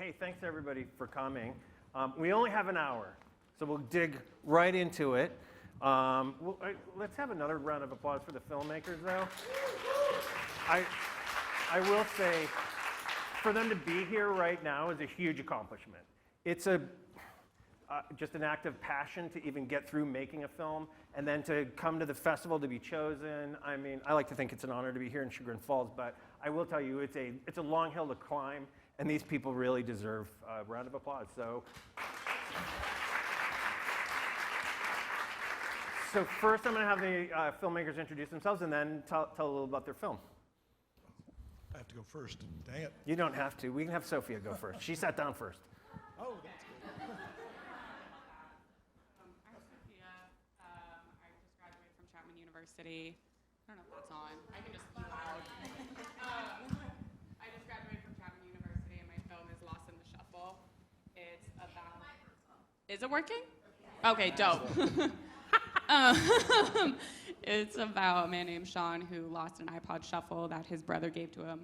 hey, thanks everybody for coming. We only have an hour, so we'll dig right into it. Let's have another round of applause for the filmmakers, though. I will say, for them to be here right now is a huge accomplishment. It's just an act of passion to even get through making a film, and then to come to the festival to be chosen. I mean, I like to think it's an honor to be here in Chagrin Falls, but I will tell you, it's a long hill to climb, and these people really deserve a round of applause. So first I'm going to have the filmmakers introduce themselves and then tell a little about their film. I have to go first. Dang it. You don't have to. We can have Sophia go first. She sat down first. Oh, that's good. I'm Sophia. I just graduated from Chapman University. I don't know if that's on. I can just be loud. I just graduated from Chapman University, and my film is Lost in the Shuffle. It's about... Is it working? Okay, dope. It's about a man named Sean who lost an iPod Shuffle that his brother gave to him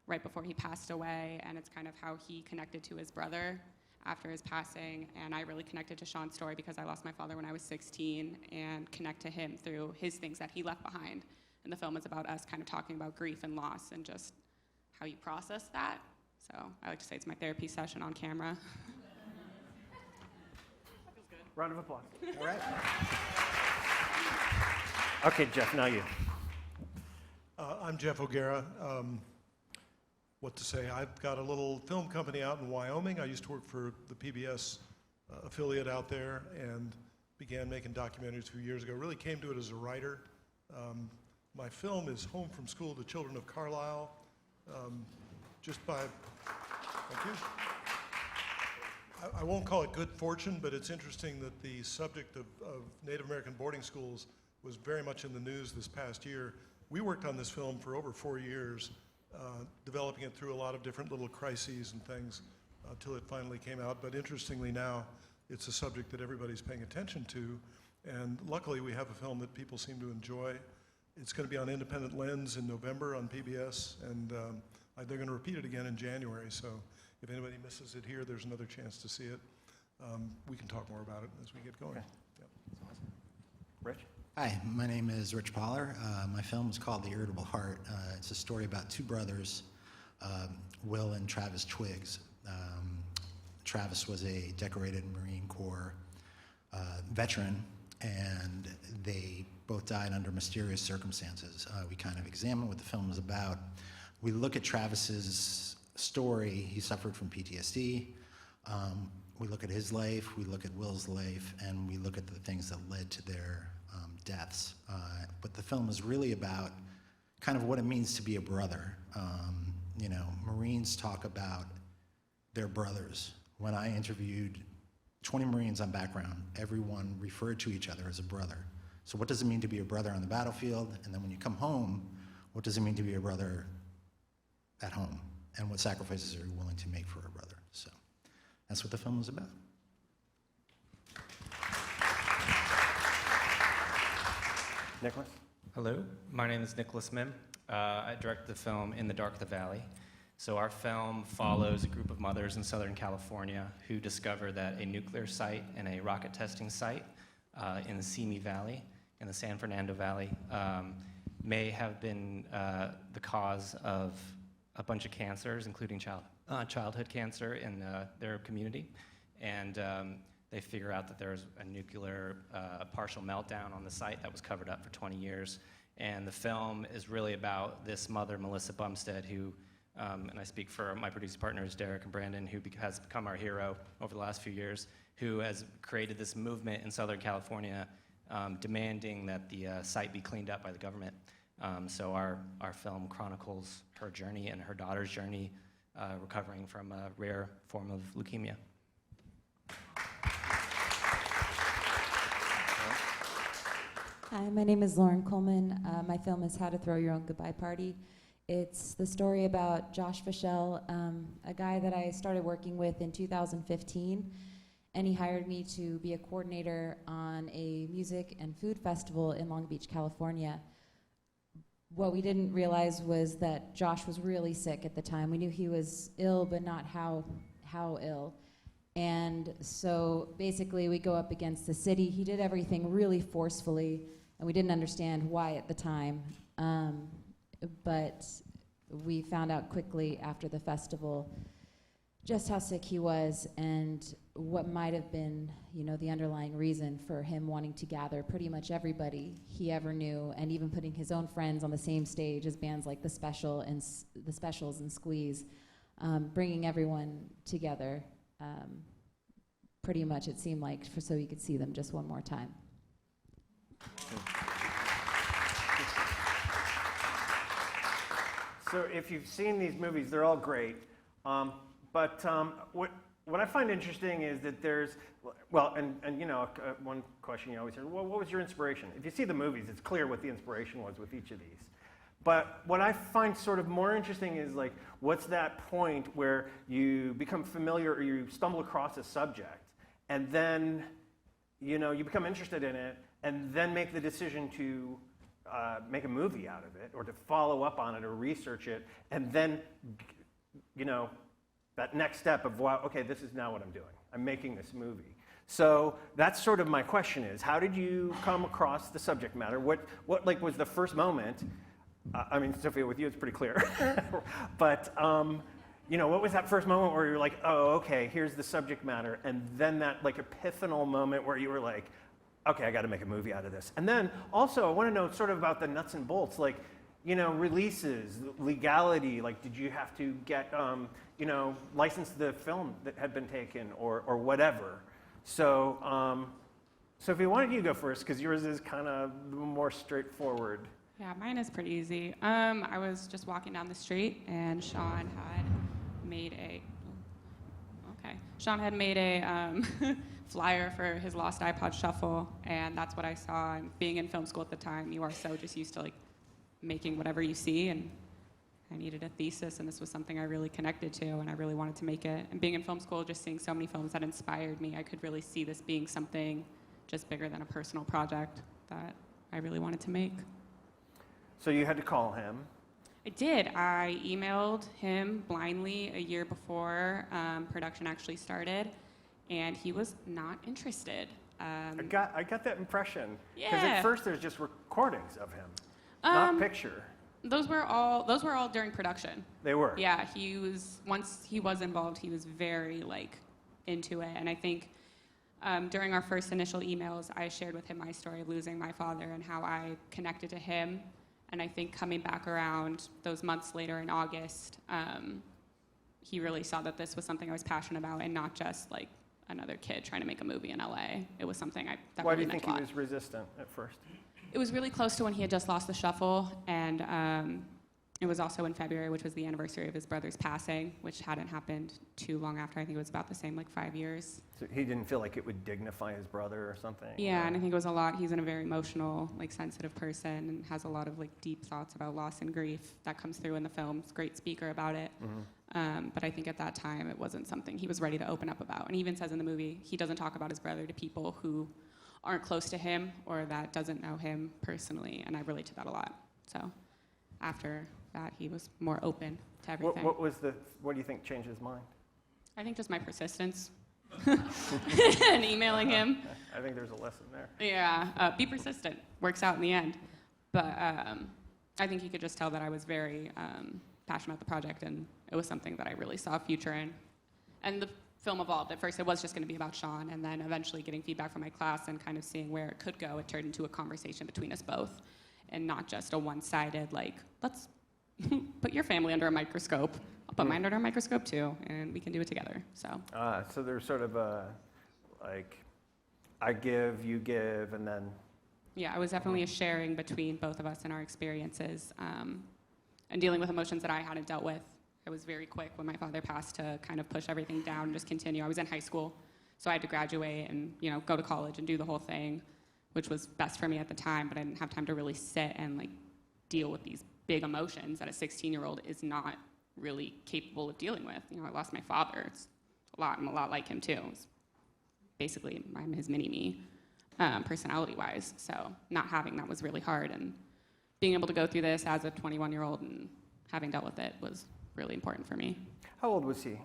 right before he passed away, and it's kind of how he connected to his brother after his passing. And I really connected to Sean's story because I lost my father when I was 16, and connect to him through his things that he left behind. And the film is about us kind of talking about grief and loss and just how you process that. So I like to say it's my therapy session on camera. That feels good. Round of applause. All right. Okay, Geoff, now you. I'm Geoff O'Gara. What to say? I've got a little film company out in Wyoming. I used to work for the PBS affiliate out there and began making documentaries a few years ago. Really came to it as a writer. My film is Home from School to Children of Carlisle. Thank you. I won't call it good fortune, but it's interesting that the subject of Native American boarding schools was very much in the news this past year. We worked on this film for over 4 years, developing it through a lot of different little crises and things until it finally came out. But interestingly now, it's a subject that everybody's paying attention to. And luckily, we have a film that people seem to enjoy. It's going to be on Independent Lens in November on PBS, and they're going to repeat it again in January. So if anybody misses it here, there's another chance to see it. We can talk more about it as we get going. Okay. Yep. That's awesome. Rich? Hi, my name is Rich Poller. My film is called The Irritable Heart. It's a story about two brothers, Will and Travis Twiggs. Travis was a decorated Marine Corps veteran, and they both died under mysterious circumstances. We kind of examine what the film is about. We look at Travis's story. He suffered from PTSD. We look at his life, we look at Will's life, and we look at the things that led to their deaths. But the film is really about kind of what it means to be a brother. You know, Marines talk about their brothers. When I interviewed 20 Marines on background, everyone referred to each other as a brother. So what does it mean to be a brother on the battlefield? And then when you come home, what does it mean to be a brother at home? And what sacrifices are you willing to make for a brother? So that's what the film is about. Nicholas? Hello, my name is Nicholas Mihm. I direct the film In the Dark of the Valley. So our film follows a group of mothers in Southern California who discover that a nuclear site and a rocket testing site in the Simi Valley, in the San Fernando Valley, may have been the cause of a bunch of cancers, including childhood cancer in their community. And they figure out that there's a nuclear partial meltdown on the site that was covered up for 20 years. And the film is really about this mother, Melissa Bumstead, who, and I speak for my producer partners, Derek and Brandon, who has become our hero over the last few years, who has created this movement in Southern California demanding that the site be cleaned up by the government. So our film chronicles her journey and her daughter's journey recovering from a rare form of leukemia. Hi, my name is Lauren Coleman. My film is How to Throw Your Own Goodbye Party. It's the story about Josh Fischel, a guy that I started working with in 2015, and he hired me to be a coordinator on a music and food festival in Long Beach, California. What we didn't realize was that Josh was really sick at the time. We knew he was ill, but not how how ill. And so basically we go up against the city. He did everything really forcefully, and we didn't understand why at the time. But we found out quickly after the festival just how sick he was and what might have been, the underlying reason for him wanting to gather pretty much everybody he ever knew, and even putting his own friends on the same stage as bands like the Specials and Squeeze, bringing everyone together. Pretty much, it seemed like, so you could see them just one more time. So if you've seen these movies, they're all great. But what I find interesting is that there's, one question you always hear, well, what was your inspiration? If you see the movies, it's clear what the inspiration was with each of these. But what I find sort of more interesting is like, what's that point where you become familiar or you stumble across a subject, and then, you become interested in it, and then make the decision to make a movie out of it, or to follow up on it or research it, and then, that next step of, wow, okay, this is now what I'm doing. I'm making this movie. So that's sort of my question is, how did you come across the subject matter? What was the first moment? Sophia, with you, it's pretty clear. But, what was that first moment where you're like, oh, okay, here's the subject matter, and then that epiphanal moment where you were like, okay, I got to make a movie out of this. And then also, I want to know sort of about the nuts and bolts, releases, legality. Did you have to get, license the film that had been taken, or whatever? So, Sophia, why don't you go first? Because yours is kind of more straightforward. Yeah, mine is pretty easy. I was just walking down the street, and Sean had made a flyer for his lost iPod shuffle, and that's what I saw. And being in film school at the time, you are so just used to making whatever you see, and I needed a thesis, and this was something I really connected to, and I really wanted to make it. And being in film school, just seeing so many films that inspired me, I could really see this being something just bigger than a personal project that I really wanted to make. So you had to call him. I did. I emailed him blindly a year before production actually started, and he was not interested. I got that impression. Yeah. Because at first there's just recordings of him, not picture. Those were all during production. They were. Yeah, once he was involved, he was very into it, and I think during our first initial emails, I shared with him my story of losing my father and how I connected to him. And I think coming back around those months later in August, he really saw that this was something I was passionate about, and not just another kid trying to make a movie in LA. It was something that Why really do you meant think a lot. he was resistant at first? It was really close to when he had just lost the shuffle, and it was also in February, which was the anniversary of his brother's passing, which hadn't happened too long after. I think it was about the same, 5 years. So he didn't feel like it would dignify his brother or something? Yeah, and I think it was a lot. He's a very emotional, sensitive person, and has a lot of deep thoughts about loss and grief that comes through in the film. He's a great speaker about it. Mm-hmm. But I think at that time it wasn't something he was ready to open up about. And he even says in the movie he doesn't talk about his brother to people who aren't close to him or that doesn't know him personally, and I relate to that a lot. So after that, he was more open to everything. What do you think changed his mind? I think just my persistence and emailing him. I think there's a lesson there. Yeah, be persistent. Works out in the end. But I think he could just tell that I was very passionate about the project, and it was something that I really saw a future in. And the film evolved. At first, it was just going to be about Sean, and then eventually getting feedback from my class and kind of seeing where it could go, it turned into a conversation between us both, and not just a one-sided, let's put your family under a microscope. I'll put mine under a microscope too, and we can do it together. So there's sort of a, I give, you give, and then... Yeah, it was definitely a sharing between both of us and our experiences, and dealing with emotions that I hadn't dealt with. I was very quick when my father passed to kind of push everything down and just continue. I was in high school, so I had to graduate and go to college and do the whole thing, which was best for me at the time, but I didn't have time to really sit and deal with these big emotions that a 16-year-old is not really capable of dealing with. I lost my father. It's a lot. I'm a lot like him too. Basically, I'm his mini-me, personality-wise. So not having that was really hard, and being able to go through this as a 21-year-old and having dealt with it was really important for me. How old was he?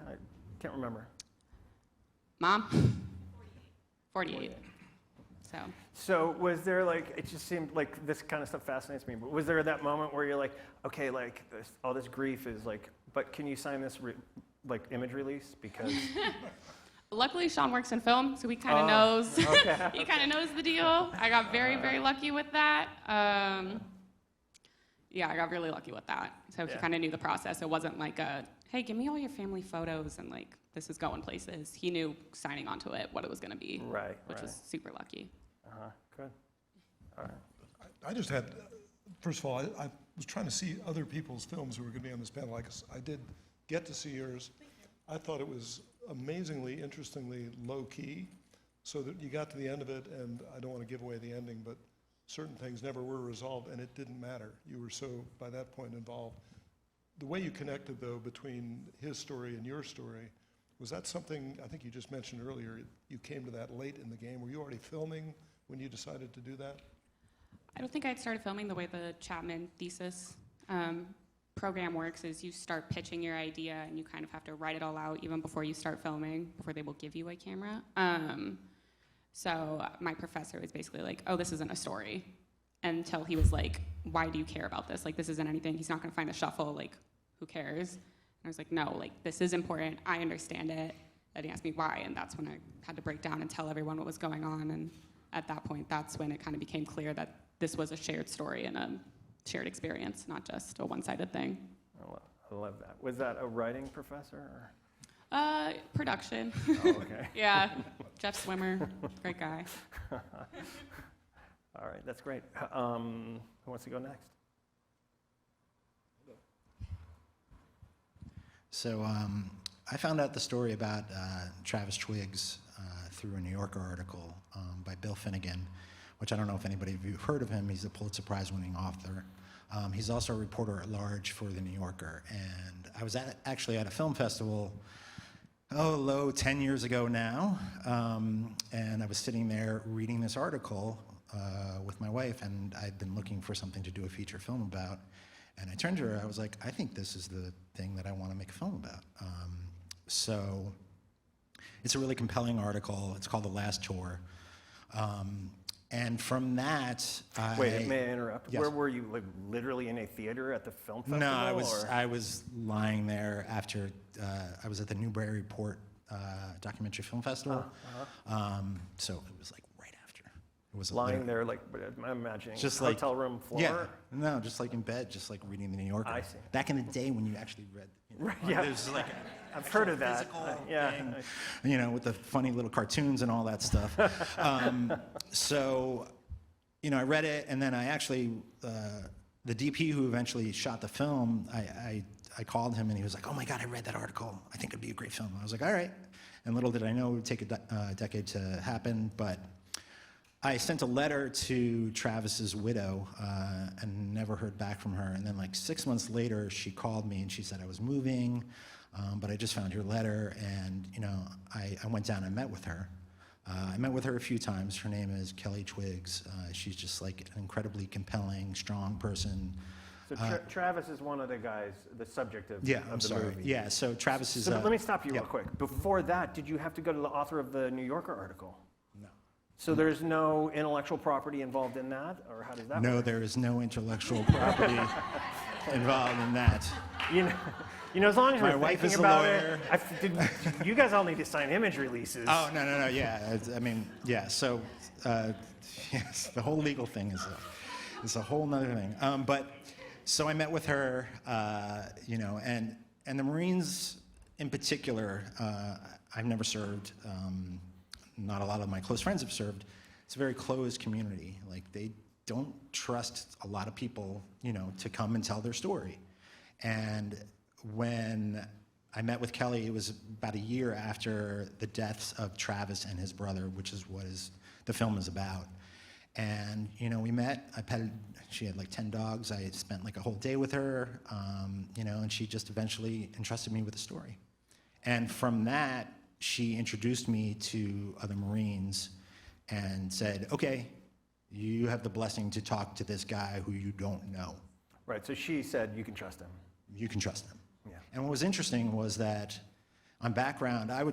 Can't remember. Mom? 48. So. So was there like, it just seemed like this kind of stuff fascinates me, but was there that moment where you're like, okay, like all this grief is like, but can you sign this like image release? Because Luckily, Sean works in film, so he kind of knows. Okay. He kind of knows the deal. I got very, very lucky with that. Yeah, I got really lucky with that. So he kind of knew the process. It wasn't like a, hey, give me all your family photos and like this is going places. He knew signing onto it what it was going to be, which was super lucky. Good. All right. I just had, first of all, I was trying to see other people's films who were going to be on this panel. I did get to see yours. I thought it was amazingly, interestingly low-key, so that you got to the end of it, and I don't want to give away the ending, but certain things never were resolved, and it didn't matter. You were so, by that point, involved. The way you connected, though, between his story and your story, was that something, I think you just mentioned earlier, you came to that late in the game. Were you already filming when you decided to do that? I don't think I'd started filming the way the Chapman thesis program works is you start pitching your idea and you kind of have to write it all out even before you start filming, before they will give you a camera. So my professor was basically like, oh, this isn't a story. Until he was like, why do you care about this? Like, this isn't anything. He's not going to find a shuffle. Like, who cares? And I was like, no, like, this is important. I understand it. And he asked me why, and that's when I had to break down and tell everyone what was going on. And at that point, that's when it kind of became clear that this was a shared story and a shared experience, not just a one-sided thing. I love that. Was that a writing professor? Or? Production. Oh, okay. Yeah, Jeff Swimmer, great guy. All right, that's great. Who wants to go next? So I found out the story about Travis Twiggs through a New Yorker article by Bill Finnegan, which I don't know if anybody of you have heard of him. He's a Pulitzer Prize-winning author. He's also a reporter at large for the New Yorker. And I was actually at a film festival 10 years ago now, and I was sitting there reading this article with my wife, and I'd been looking for something to do a feature film about. And I turned to her, I was like, I think this is the thing that I want to make a film about. So it's a really compelling article. It's called The Last Tour. And from that, Wait, may I interrupt? Yes. Where were you, like literally in a theater at the film festival? No, or? I was lying there after, I was at the Newburyport Documentary Film Festival. So it was like right after. It was Lying there, like, I'm imagining, just hotel room floor? Yeah, no, just like in bed, just like reading the New Yorker. I see. Back in the day when you actually read, Right, yeah. there's like I've heard of that. physical Yeah. thing, with the funny little cartoons and all that stuff. So, I read it, and then I actually, the DP who eventually shot the film, I called him, and he was like, oh my God, I read that article. I think it'd be a great film. I was like, all right. And little did I know it would take a decade to happen, but I sent a letter to Travis's widow and never heard back from her. And then like 6 months later, she called me and she said I was moving, but I just found your letter. And I went down and met with her. I met with her a few times. Her name is Kelly Twiggs. She's just like an incredibly compelling, strong person. So Travis is one of the guys, the subject of, I'm the sorry. movie. Yeah, so Travis is... So let me stop you yeah. real quick. Before that, did you have to go to the author of the New Yorker article? No. So there's no intellectual property involved in that, or how does that No, work? there is no intellectual property involved in that. As long as My we're wife thinking is a about lawyer. it, you guys all need to sign image releases. Oh, no, yeah. So, yes, the whole legal thing is a whole nother thing. So I met with her, and the Marines in particular, I've never served. Not a lot of my close friends have served. It's a very closed community. Like, they don't trust a lot of people, to come and tell their story. And when I met with Kelly, it was about a year after the deaths of Travis and his brother, which is what the film is about. And, we met. She had like 10 dogs. I spent like a whole day with her, and she just eventually entrusted me with the story. And from that, she introduced me to other Marines and said, okay, you have the blessing to talk to this guy who you don't know. Right, so she said you can trust him. You can trust him. Yeah. And what was interesting was that On background, I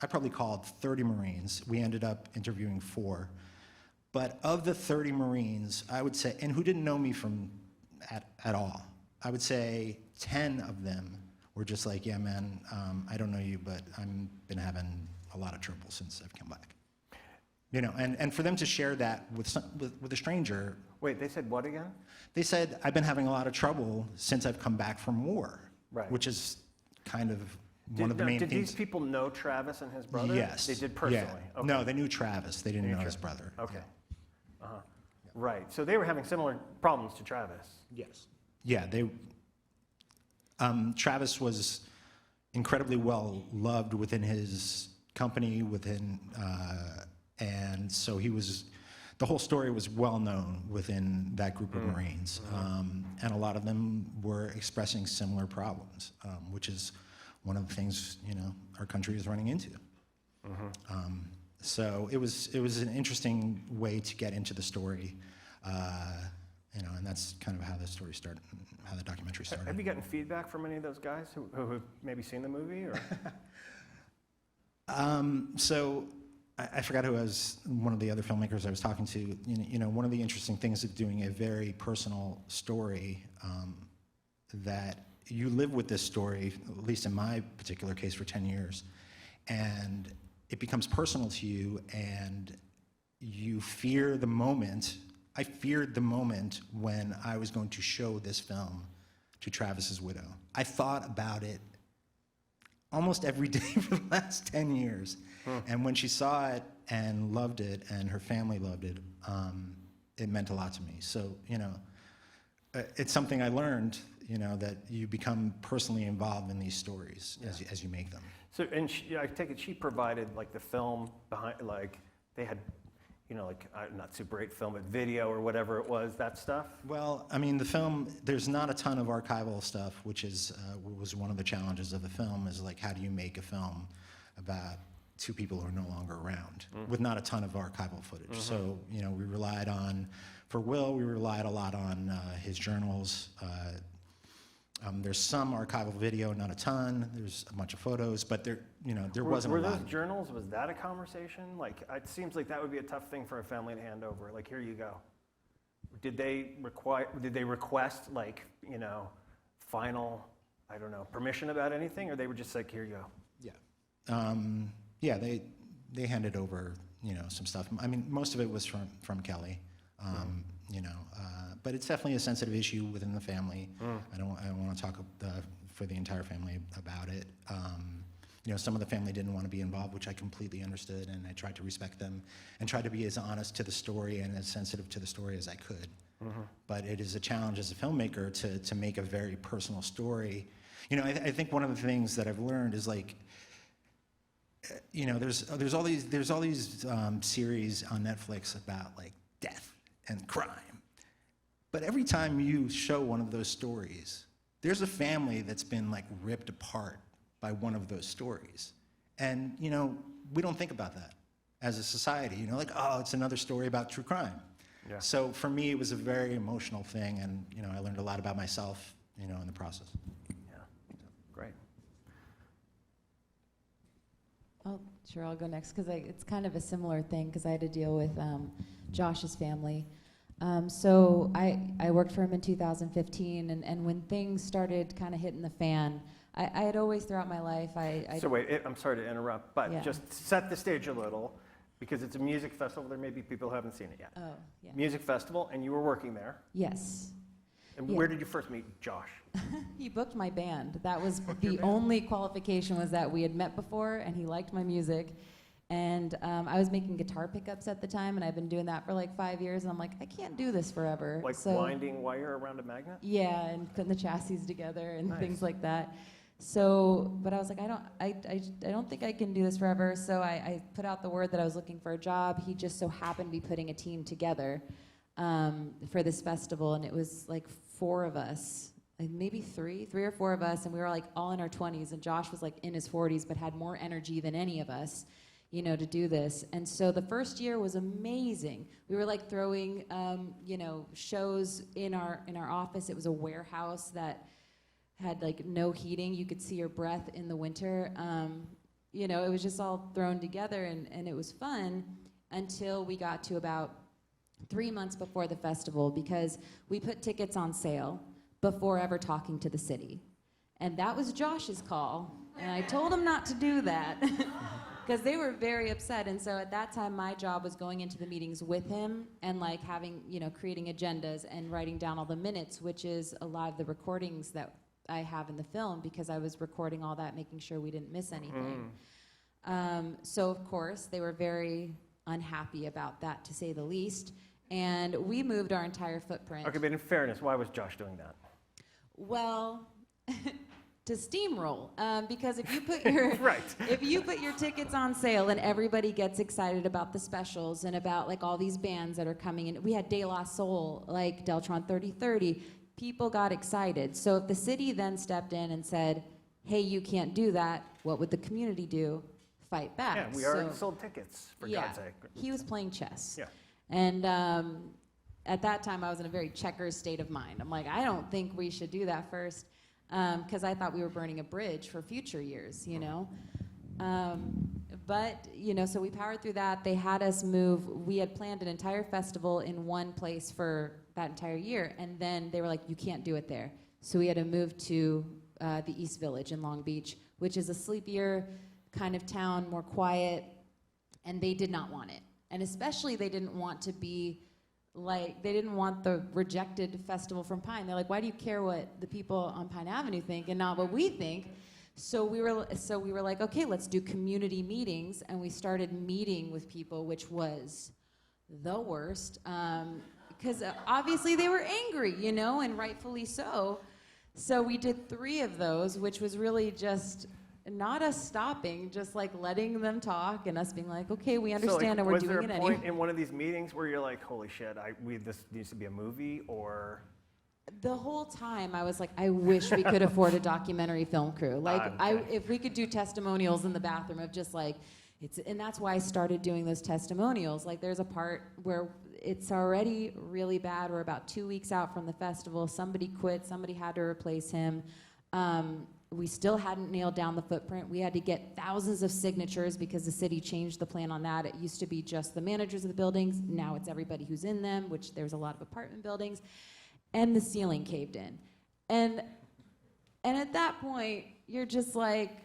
probably called 30 Marines. We ended up interviewing 4. But of the 30 Marines, I would say, and who didn't know me at all, I would say 10 of them were just like, yeah, man, I don't know you, but I've been having a lot of trouble since I've come back. You know, and for them to share that with a stranger. Wait, they said what again? They said, I've been having a lot of trouble since I've come back from war. Right. Which is kind of one of the main Did things. these people know Travis and his brother? Yes. They did personally? Yeah. Okay. No, they knew Travis. They didn't Knew know his Travis. brother. Okay. Uh-huh. Right. So they were having similar problems to Travis. Yes. Yeah, Travis was incredibly well loved within his company, and so the whole story was well known within that group of Marines. And a lot of them were expressing similar problems, which is one of the things, you know, our country is running into. So it was an interesting way to get into the story, you know, and that's kind of how the story started, how the documentary started. Have you gotten feedback from any of those guys who have maybe seen the movie? Or? So I forgot who was one of the other filmmakers I was talking to. You know, one of the interesting things of doing a very personal story, that you live with this story, at least in my particular case, for 10 years, and it becomes personal to you, and you fear the moment. I feared the moment when I was going to show this film to Travis's widow. I thought about it almost every day for the last 10 years. And when she saw it and loved it, and her family loved it, it meant a lot to me. So, you know, it's something I learned, you know, that you become personally involved in these stories as you make them. So, and I take it she provided like the film behind, like they had, you know, like not Super 8 film, but video or whatever it was, that stuff? Well, I mean, the film, there's not a ton of archival stuff, which was one of the challenges of the film, is like, how do you make a film about 2 people who are no longer around with not a ton of archival footage? So, you know, we relied on, for Will, we relied a lot on his journals. There's some archival video, not a ton. There's a bunch of photos, but there wasn't a lot. Were those journals, was that a conversation? Like, it seems like that would be a tough thing for a family to hand over. Like, here you go. Did they request, like, you know, final, I don't know, permission about anything, or they were just like, here you go? Yeah. They handed over, you know, some stuff. I mean, most of it was from Kelly. You know, but it's definitely a sensitive issue within the family. I don't want to talk for the entire family about it. You know, some of the family didn't want to be involved, which I completely understood, and I tried to respect them and tried to be as honest to the story and as sensitive to the story as I could. But it is a challenge as a filmmaker to make a very personal story. You know, I think one of the things that I've learned is, like, you know, there's all these series on Netflix about, like, death and crime. But every time you show one of those stories, there's a family that's been, like, ripped apart by one of those stories. And, you know, we don't think about that as a society. You know, like, oh, it's another story about true crime. Yeah. So for me, it was a very emotional thing, and, you know, I learned a lot about myself, you know, in the process. Yeah, great. Oh, sure, I'll go next, because it's kind of a similar thing, because I had to deal with Josh's family. So I worked for him in 2015, and when things started kind of hitting the fan, I had always throughout my life, So wait, I'm sorry to interrupt, but Yeah. just set the stage a little, because it's a music festival. There may be people who haven't seen it yet. Oh, yeah. Music festival, and you were working there. Yes. And Yeah. where did you first meet Josh? He booked my band. That was the only qualification, was that we had met before and he liked my music. And I was making guitar pickups at the time, and I've been doing that for like 5 years, and I'm like, I can't do this forever. Like So- winding wire around a magnet? Yeah, and putting the chassis together and Nice. things like that. So, but I was like, I don't think I can do this forever. So I put out the word that I was looking for a job. He just so happened to be putting a team together for this festival, and it was like 4 of us, like maybe 3 or 4 of us, and we were like all in our 20s, and Josh was like in his 40s, but had more energy than any of us, you know, to do this. And so the first year was amazing. We were like throwing, you know, shows in our office. It was a warehouse that had like no heating. You could see your breath in the winter. You know, it was just all thrown together, and it was fun until we got to about 3 months before the festival, because we put tickets on sale before ever talking to the city. And that was Josh's call. And I told him not to do that because they were very upset. And so at that time, my job was going into the meetings with him and like having, you know, creating agendas and writing down all the minutes, which is a lot of the recordings that I have in the film, because I was recording all that, making sure we didn't miss anything. So of course, they were very unhappy about that, to say the least. And we moved our entire footprint. Okay, but in fairness, why was Josh doing that? Well, to steamroll, because if you put your Right. if you put your tickets on sale and everybody gets excited about the specials and about like all these bands that are coming in, we had De La Soul, like Deltron 3030. People got excited. So if the city then stepped in and said, "Hey, you can't do that," what would the community do? Fight back. Yeah, we already sold tickets, for God's sake. He was playing chess. Yeah. And at that time, I was in a very checkers state of mind. I'm like, I don't think we should do that first, because I thought we were burning a bridge for future years, you know. But, you know, so we powered through that. They had us move. We had planned an entire festival in one place for that entire year, and then they were like, you can't do it there. So we had to move to the East Village in Long Beach, which is a sleepier kind of town, more quiet, and they did not want it. And especially they didn't want to be like, they didn't want the rejected festival from Pine. They're like, why do you care what the people on Pine Avenue think and not what we think? So we were like, okay, let's do community meetings, and we started meeting with people, which was the worst, because obviously they were angry, you know, and rightfully so. So we did 3 of those, which was really just not us stopping, just like letting them talk and us being like, okay, we understand, and we're doing it Was there a anyway. point in one of these meetings where you're like, holy shit, this needs to be a movie, or? The whole time I was like, I wish we could afford a documentary film crew. Like, Okay. if we could do testimonials in the bathroom of just like, and that's why I started doing those testimonials. Like, there's a part where it's already really bad. We're about 2 weeks out from the festival. Somebody quit. Somebody had to replace him. We still hadn't nailed down the footprint. We had to get thousands of signatures because the city changed the plan on that. It used to be just the managers of the buildings. Now it's everybody who's in them, which there's a lot of apartment buildings. And the ceiling caved in. And at that point, you're just like,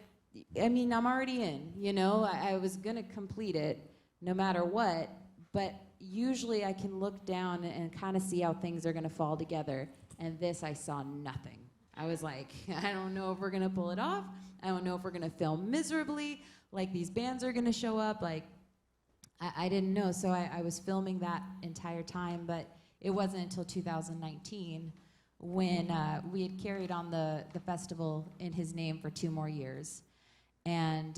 I mean, I'm already in, you know? I was gonna complete it no matter what, but usually I can look down and kind of see how things are gonna fall together. And this, I saw nothing. I was like, I don't know if we're gonna pull it off. I don't know if we're gonna film miserably. Like, these bands are gonna show up. Like, I didn't know. So I was filming that entire time, but it wasn't until 2019 when we had carried on the festival in his name for 2 more years. And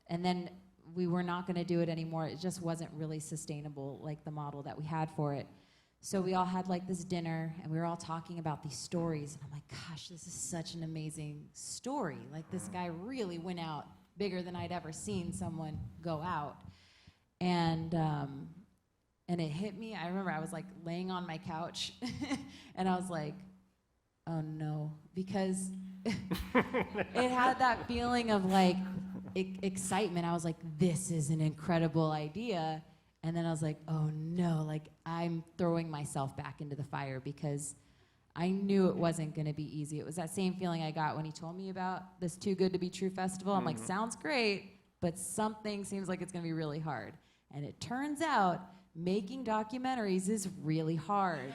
then we were not gonna do it anymore. It just wasn't really sustainable, like the model that we had for it. So we all had like this dinner, and we were all talking about these stories. And I'm like, gosh, this is such an amazing story. Like, this guy really went out bigger than I'd ever seen someone go out. And it hit me. I remember I was like laying on my couch, and I was like, oh no, because it had that feeling of like excitement. I was like, this is an incredible idea. And then I was like, oh no, like, I'm throwing myself back into the fire, because I knew it wasn't gonna be easy. It was that same feeling I got when he told me about this Too Good to Be True festival. I'm like, sounds great, but something seems like it's gonna be really hard. And it turns out making documentaries is really hard.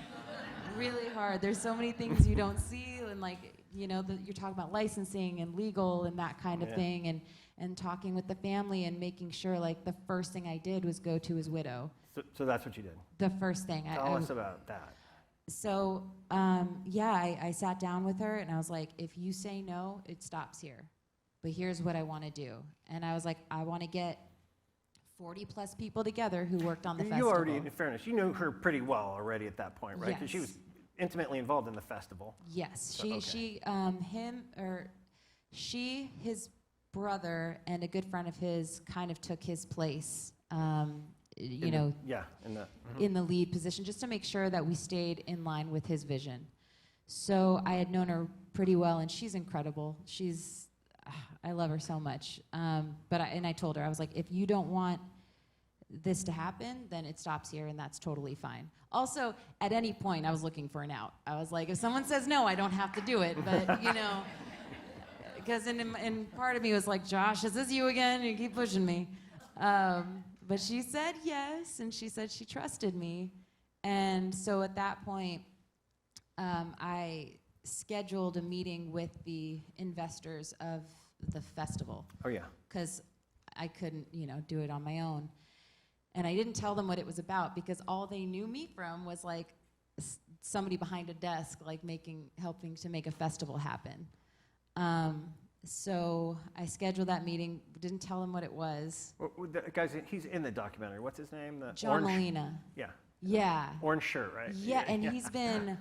Really hard. There's so many things you don't see, and like, you know, you're talking about licensing and legal and that kind of thing, and talking with the family and making sure, like, the first thing I did was go to his widow. So that's what you did. The first thing. Tell us about that. So, I sat down with her, and I was like, if you say no, it stops here. But here's what I want to do. And I was like, I want to get 40 plus people together who worked on the You festival. already, in fairness, you knew her pretty well already at that point, right? Because she Yes. was intimately involved in the festival. Yes, So, okay. his brother, and a good friend of his kind of took his place, In the lead position, just to make sure that we stayed in line with his vision. So I had known her pretty well, and she's incredible. I love her so much. And I told her, I was like, if you don't want this to happen, then it stops here, and that's totally fine. Also, at any point, I was looking for an out. I was like, if someone says no, I don't have to do it, but, you know, because in part of me was like, Josh, is this you again? You keep pushing me. But she said yes, and she said she trusted me. And so at that point, I scheduled a meeting with the investors of the festival. Oh, yeah. Because I couldn't, do it on my own. And I didn't tell them what it was about, because all they knew me from was like somebody behind a desk, like helping to make a festival happen. So I scheduled that meeting, didn't tell them what it was. Guys, he's in the documentary. What's his name? The John Molina. Yeah. Yeah. Orange shirt, right? Yeah, and he's been,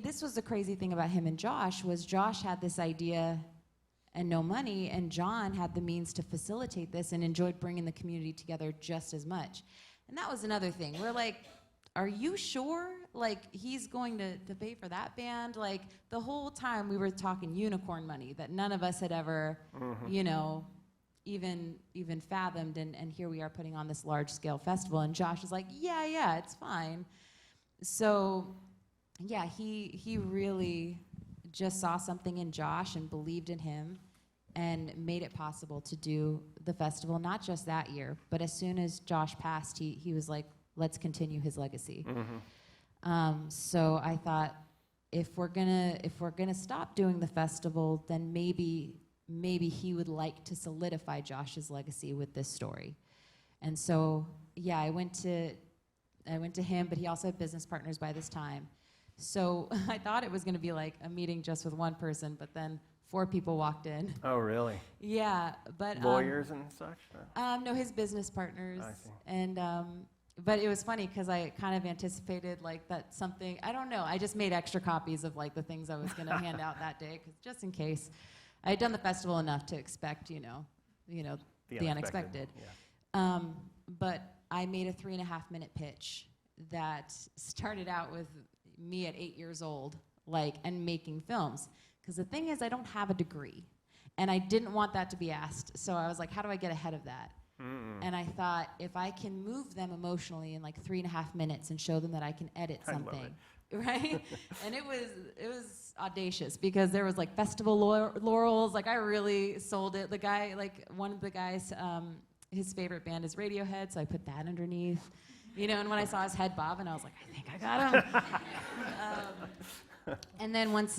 this was the crazy thing about him and Josh, was Josh had this idea and no money, and John had the means to facilitate this and enjoyed bringing the community together just as much. And that was another thing. We're like, are you sure? Like, he's going to pay for that band? Like, the whole time we were talking unicorn money that none of us had ever, even fathomed, and here we are putting on this large-scale festival, and Josh is like, yeah, it's fine. So, yeah, he really just saw something in Josh and believed in him and made it possible to do the festival, not just that year, but as soon as Josh passed, he was like, let's continue his legacy. So I thought, if we're gonna stop doing the festival, then maybe he would like to solidify Josh's legacy with this story. And so, yeah, I went to him, but he also had business partners by this time. So I thought it was gonna be like a meeting just with one person, but then 4 people walked in. Oh, really? Yeah, but Lawyers and such? no, his business partners. I see. And but it was funny because I kind of anticipated like that something, I don't know, I just made extra copies of like the things I was going to hand out that day, just in case. I had done the festival enough to expect, the unexpected. Yeah. But I made a 3.5-minute pitch that started out with me at 8 years old, and making films. Because the thing is, I don't have a degree, and I didn't want that to be asked. So I was like, how do I get ahead of that? And I thought, if I can move them emotionally in 3.5 minutes and show them that I can edit something, right? And it was audacious, because there was festival laurels. I really sold it. The guy, one of the guys, his favorite band is Radiohead, so I put that underneath. And when I saw his head bob, and I was like, I think I got him. And then once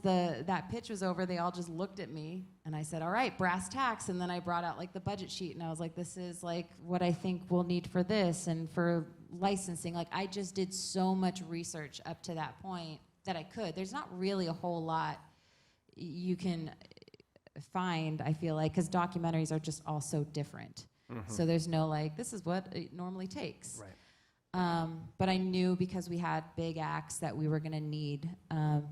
that pitch was over, they all just looked at me, and I said, all right, brass tacks. And then I brought out the budget sheet, and I was like, this is what I think we'll need for this and for licensing. I just did so much research up to that point that I could. There's not really a whole lot you can find, I feel like, because documentaries are just all so different. So there's no this is what it normally takes. Right. But I knew, because we had big acts, that we were going to need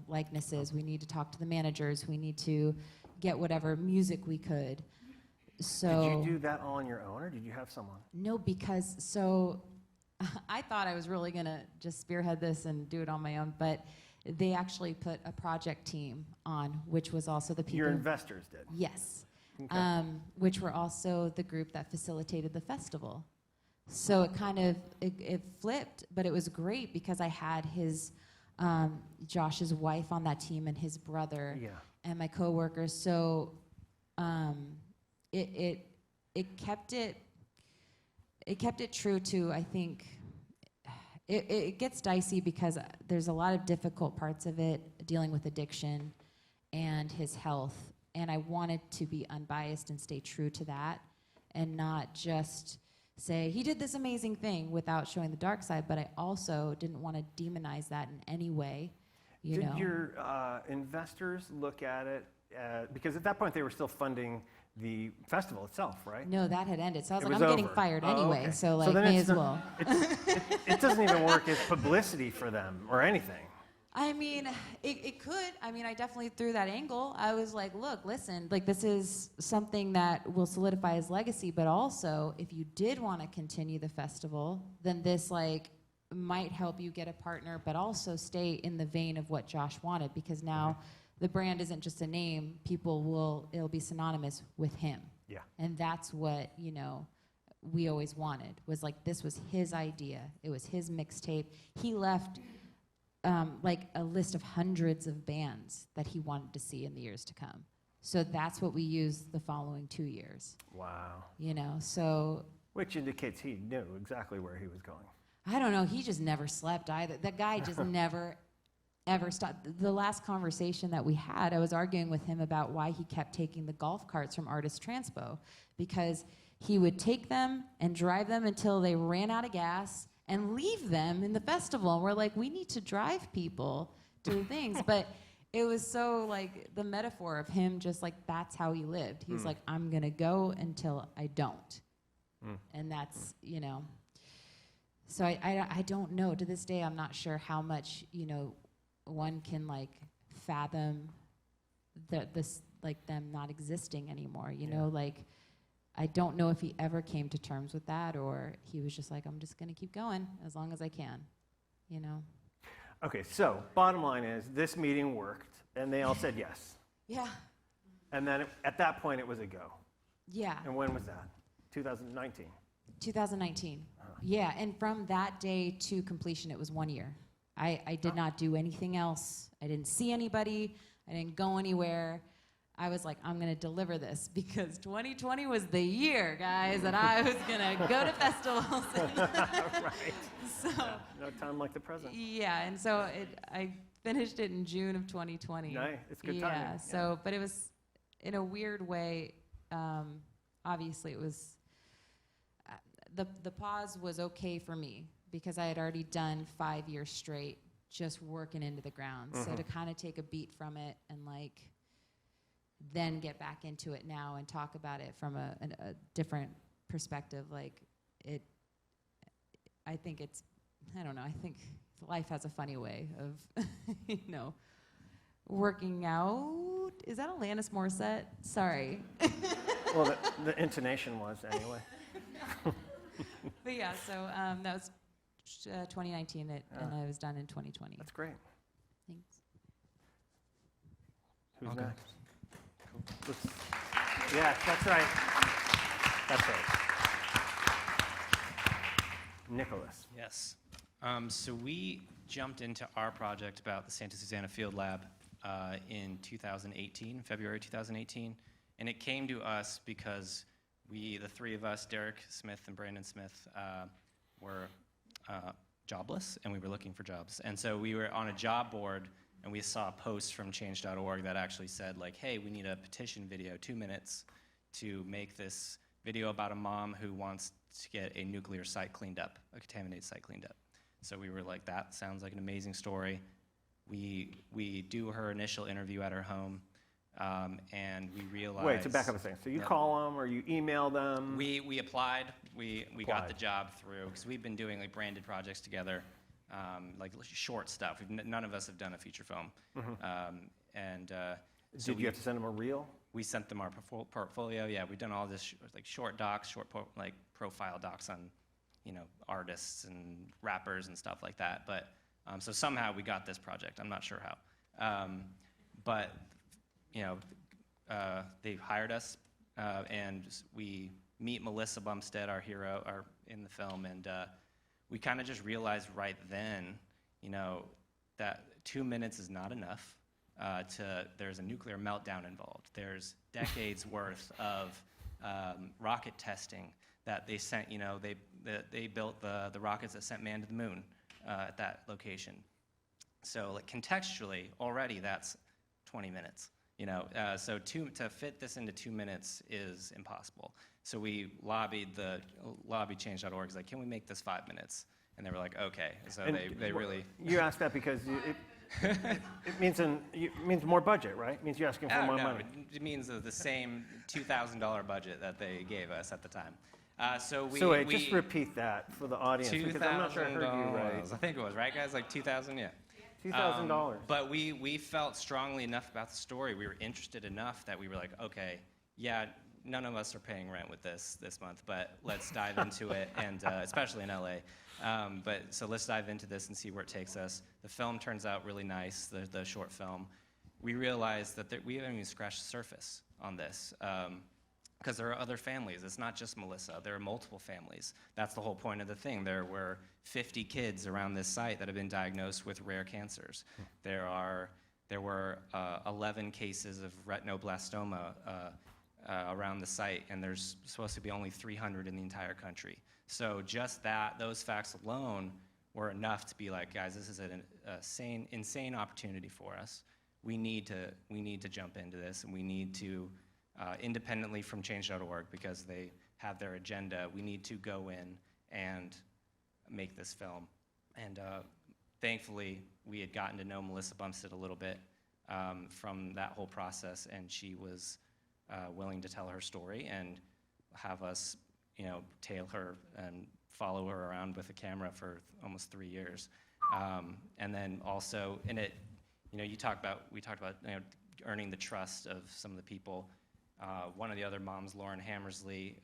likenesses. We need to talk to the managers. We need to get whatever music we could. So did you do that all on your own, or did you have someone? No, because I thought I was really going to just spearhead this and do it on my own, but they actually put a project team on, which was also the people. Your investors did? Yes. Okay. Which were also the group that facilitated the festival. So it kind of, it flipped, but it was great because I had Josh's wife on that team, and his brother, and my coworkers. So it kept it true to, I think, it gets dicey because there's a lot of difficult parts of it, dealing with addiction and his health. And I wanted to be unbiased and stay true to that, and not just say, he did this amazing thing, without showing the dark side, but I also didn't want to demonize that in any way. Did your investors look at it, because at that point they were still funding the festival itself, right? No, that had ended. So I was It like, was I'm getting over. fired Oh, anyway, okay. so then may it's as not- well. It doesn't even work as publicity for them or anything. I mean, it could. I mean, I definitely threw that angle. I was like, look, listen, this is something that will solidify his legacy, but also, if you did want to continue the festival, then this, might help you get a partner, but also stay in the vein of what Josh wanted, because now the brand isn't just a name. It'll be synonymous with him. Yeah. And that's what, we always wanted, was like, this was his idea. It was his mixtape. He left like a list of hundreds of bands that he wanted to see in the years to come. So that's what we used the following 2 years. Wow. So. Which indicates he knew exactly where he was going. I don't know. He just never slept either. That guy just never, ever stopped. The last conversation that we had, I was arguing with him about why he kept taking the golf carts from Artist Transpo, because he would take them and drive them until they ran out of gas and leave them in the festival. And we're like, we need to drive people to things. But it was so like the metaphor of him, just like that's how he lived. He's like, I'm going to go until I don't. And that's, So I don't know. To this day, I'm not sure how much, one can like fathom this, like them not existing anymore. Like I don't know if he ever came to terms with that, or he was just like, I'm just gonna keep going as long as I can. Okay, so bottom line is this meeting worked, and they all said yes. Yeah. And then at that point, it was a go. Yeah. And when was that? 2019. 2019. Yeah, and from that day to completion, it was 1 year. I did not do anything else. I didn't see anybody. I didn't go anywhere. I was like, I'm going to deliver this, because 2020 was the year, guys, that I was going to go to festivals. Right. So, No time like the present. yeah, and so I finished it in June of 2020. Nice. It's good yeah, timing. so, but it was, in a weird way, obviously it was, the pause was okay for me, because I had already done 5 years straight just working into the ground. So to kind of take a beat from it and like then get back into it now and talk about it from a different perspective, like I think it's, I don't know, I think life has a funny way of, working out. Is that Alanis Morissette? Sorry. Well, the intonation was anyway. But yeah, so that was 2019, and I was done in 2020. That's great. Thanks. Who's Okay. next? Yeah, that's right. That's right. Nicholas. Yes. So we jumped into our project about the Santa Susana Field Lab in 2018, February 2018, and it came to us because the three of us, Derek Smith and Brandon Smith, were jobless, and we were looking for jobs. And so we were on a job board, and we saw a post from change.org that actually said, like, hey, we need a petition video, 2 minutes, to make this video about a mom who wants to get a nuclear site cleaned up, a contaminated site cleaned up. So we were like, that sounds like an amazing story. We do her initial interview at her home, and we realized... Wait, to back up a second. So you call them or you email them? We applied. We got the job through, because we've been doing like branded projects together, like short stuff. None of us have done a feature film. So Did you have to send them a reel? we sent them our portfolio. Yeah, we've done all this like short docs, like profile docs on, artists and rappers and stuff like that. But so somehow we got this project. I'm not sure how. But they hired us, and we meet Melissa Bumstead, our hero, in the film, and we kind of just realized right then, that 2 minutes is not enough. There's a nuclear meltdown involved. There's decades worth of rocket testing that they sent. They built the rockets that sent man to the moon at that location. So, like, contextually, already that's 20 minutes. So to fit this into 2 minutes is impossible. So we lobbied change.org. It's like, can we make this 5 minutes? And they were like, okay. So And they really. You asked that because it means more budget, right? It means you're asking for more money. It means the same $2,000 budget that they gave us at the time. So wait, just repeat that for the audience, because I'm not sure I heard you right. I think it was, right, guys? Like 2,000, yeah. $2,000. But we felt strongly enough about the story. We were interested enough that we were like, okay, yeah, none of us are paying rent with this month, but let's dive into it, and especially in LA. So let's dive into this and see where it takes us. The film turns out really nice, the short film. We realized that we haven't even scratched the surface on this, because there are other families. It's not just Melissa. There are multiple families. That's the whole point of the thing. There were 50 kids around this site that have been diagnosed with rare cancers. There were 11 cases of retinoblastoma around the site, and there's supposed to be only 300 in the entire country. So just those facts alone were enough to be like, guys, this is an insane opportunity for us. We need to jump into this, and we need to, independently from Change.org, because they have their agenda, we need to go in and make this film. And thankfully, we had gotten to know Melissa Bumstead a little bit from that whole process, and she was willing to tell her story and have us, tail her and follow her around with a camera for almost 3 years. And then also in it, we talked about earning the trust of some of the people. One of the other moms, Lauren Hammersley,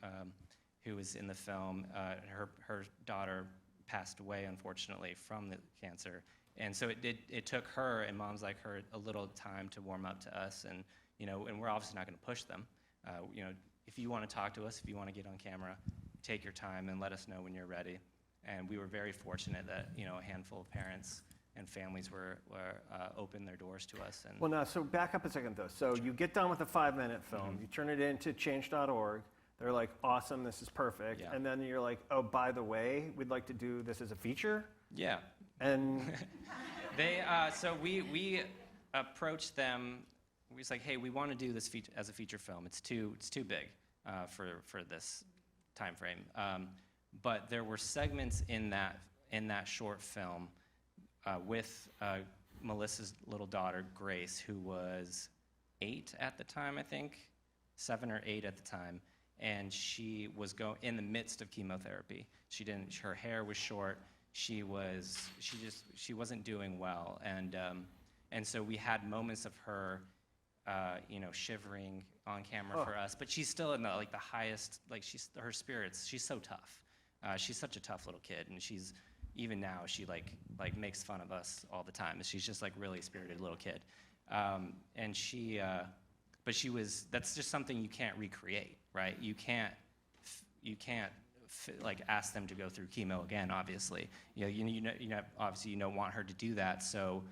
who was in the film, her daughter passed away, unfortunately, from the cancer. And so it took her and moms like her a little time to warm up to us. And, and we're obviously not going to push them. If you want to talk to us, if you want to get on camera, take your time and let us know when you're ready. And we were very fortunate that, a handful of parents and families were opened their doors to us. And Well, now, so back up a second, though. So you get done with a 5-minute film, you turn it into Change.org. They're like, awesome, this is perfect. Yeah. And then you're like, oh, by the way, we'd like to do this as a feature. yeah. And So we approached them. We was like, hey, we want to do this as a feature film. It's too big for this time frame. But there were segments in that short film with Melissa's little daughter, Grace, who was 8 at the time, I think, 7 or 8 at the time, and she was in the midst of chemotherapy. Her hair was short. She wasn't doing well, and so we had moments of her, shivering on camera for us. But she's still in the highest, her spirits. She's so tough. She's such a tough little kid, and even now she makes fun of us all the time. She's just really spirited little kid, and that's just something you can't recreate, right? You can't ask them to go through chemo again. Obviously, obviously you don't want her to do that. So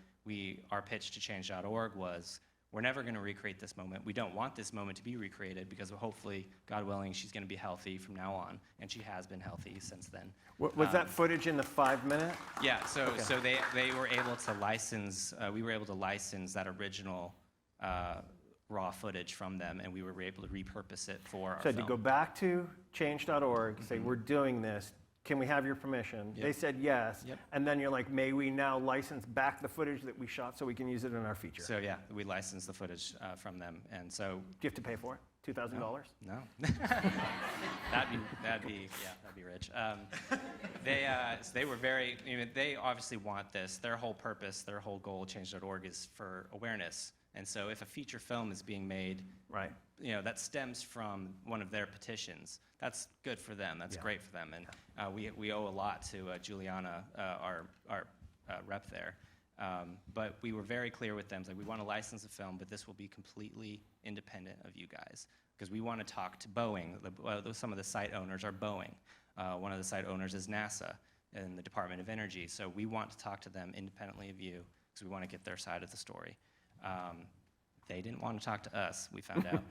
our pitch to Change.org was, we're never going to recreate this moment. We don't want this moment to be recreated because hopefully, God willing, she's going to be healthy from now on, and she has been healthy since then. was that footage in the 5-minute? Yeah, so Okay. so they were able to license. We were able to license that original raw footage from them, and we were able to repurpose it for our So film. to go back to Change.org, say, we're doing this. Can we have your permission? Yep. They said yes. Yep. And then you're like, may we now license back the footage that we shot so we can use it in our feature? So yeah, we licensed the footage from them, and so Do you have to pay for it? $2,000? no, that'd be rich. They were very. They obviously want this. Their whole purpose, their whole goal, Change.org, is for awareness. And so, if a feature film is being made, Right. that stems from one of their petitions, that's good for them. That's Yeah. great for them. And we owe a lot to Juliana, our rep there. But we were very clear with them, we want to license the film, but this will be completely independent of you guys, because we want to talk to Boeing. Some of the site owners are Boeing. One of the site owners is NASA and the Department of Energy. So we want to talk to them independently of you, because we want to get their side of the story. They didn't want to talk to us, we found out.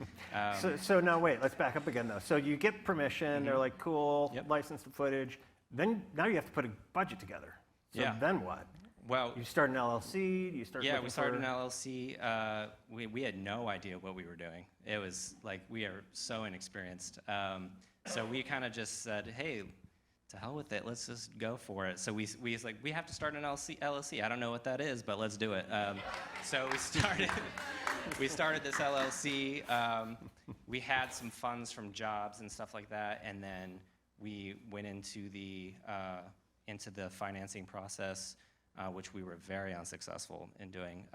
So now wait, let's back up again though. So you get permission, they're like, cool, Yep. license the footage. Then now you have to put a budget together. So Yeah. then what? Well, You start an LLC, you start yeah, looking we started for- an LLC. We had no idea what we were doing. It was we are so inexperienced. So we kind of just said, hey, to hell with it, let's just go for it. So we have to start an LLC. I don't know what that is, but let's do it. So we started this LLC. We had some funds from jobs and stuff like that, and then we went into the financing process, which we were very unsuccessful in doing.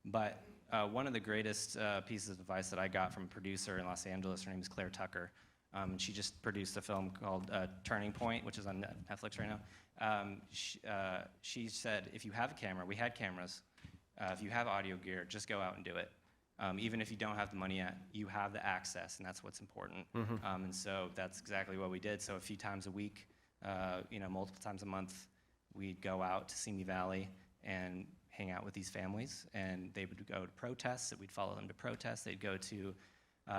But one of the greatest pieces of advice that I got from a producer in Los Angeles, her name is Claire Tucker. And she just produced a film called Turning Point, which is on Netflix right now. She said, if you have a camera, we had cameras, if you have audio gear, just go out and do it. Even if you don't have the money yet, you have the access, and that's what's important. And so that's exactly what we did. So a few times a week, multiple times a month, we'd go out to Simi Valley and hang out with these families, and they would go to protests, and we'd follow them to protests. They'd go to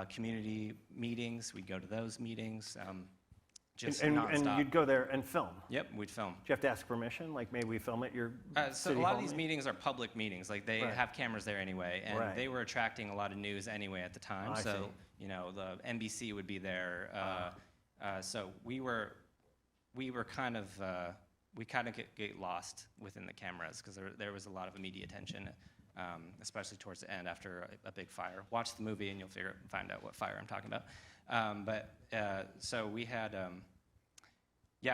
community meetings, we'd go to those meetings, just nonstop. And you'd go there and film? Yep, we'd film. Do you have to ask permission? Like, may we film at your So city a lot hall of these meetings are public meetings. Like, they have cameras there anyway, and they were attracting a lot of news anyway at the time. I So, see. the NBC would be there. So we were kind of, we kind of get lost within the cameras because there was a lot of media attention, especially towards the end after a big fire. Watch the movie and you'll find out what fire I'm talking about. So we had,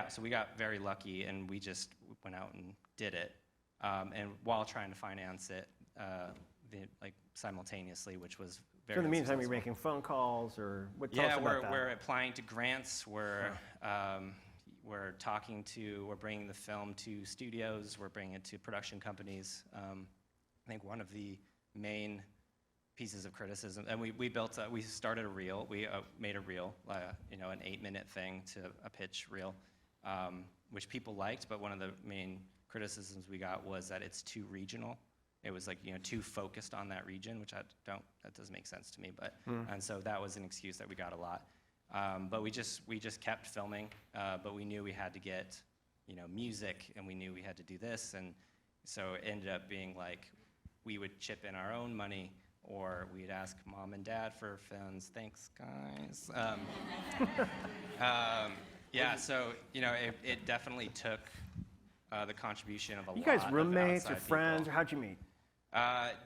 so we got very lucky, and we just went out and did it. And while trying to finance it, simultaneously, which was very So in the meantime, you're successful. making phone calls, or what? Tell us about that. We're applying to grants. We're bringing the film to studios. We're bringing it to production companies. I think one of the main pieces of criticism, and we started a reel. We made a reel, an 8-minute thing to a pitch reel, which people liked. But one of the main criticisms we got was that it's too regional. It was too focused on that region, which that doesn't make sense to me. But and so that was an excuse that we got a lot. But we just kept filming. But we knew we had to get music, and we knew we had to do this, and so it ended up being like we would chip in our own money, or we'd ask mom and dad for funds. Thanks, guys. So it definitely took the contribution of a lot. You guys of roommates or outside friends, people. or how'd you meet?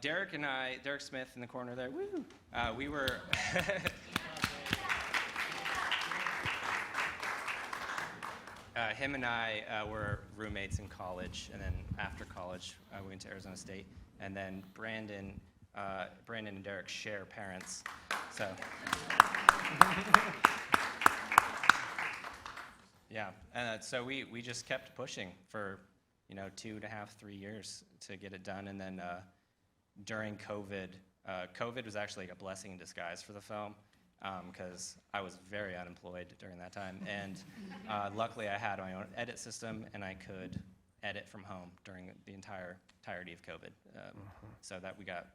Derek Smith in the corner there. Woo! We were. Him and I were roommates in college, and then after college, we went to Arizona State. And then Brandon and Derek share parents. So. Yeah, and so we just kept pushing for 2.5, 3 years to get it done, and then during COVID, COVID was actually a blessing in disguise for the film, because I was very unemployed during that time, and luckily I had my own edit system, and I could edit from home during the entirety of COVID, so that we got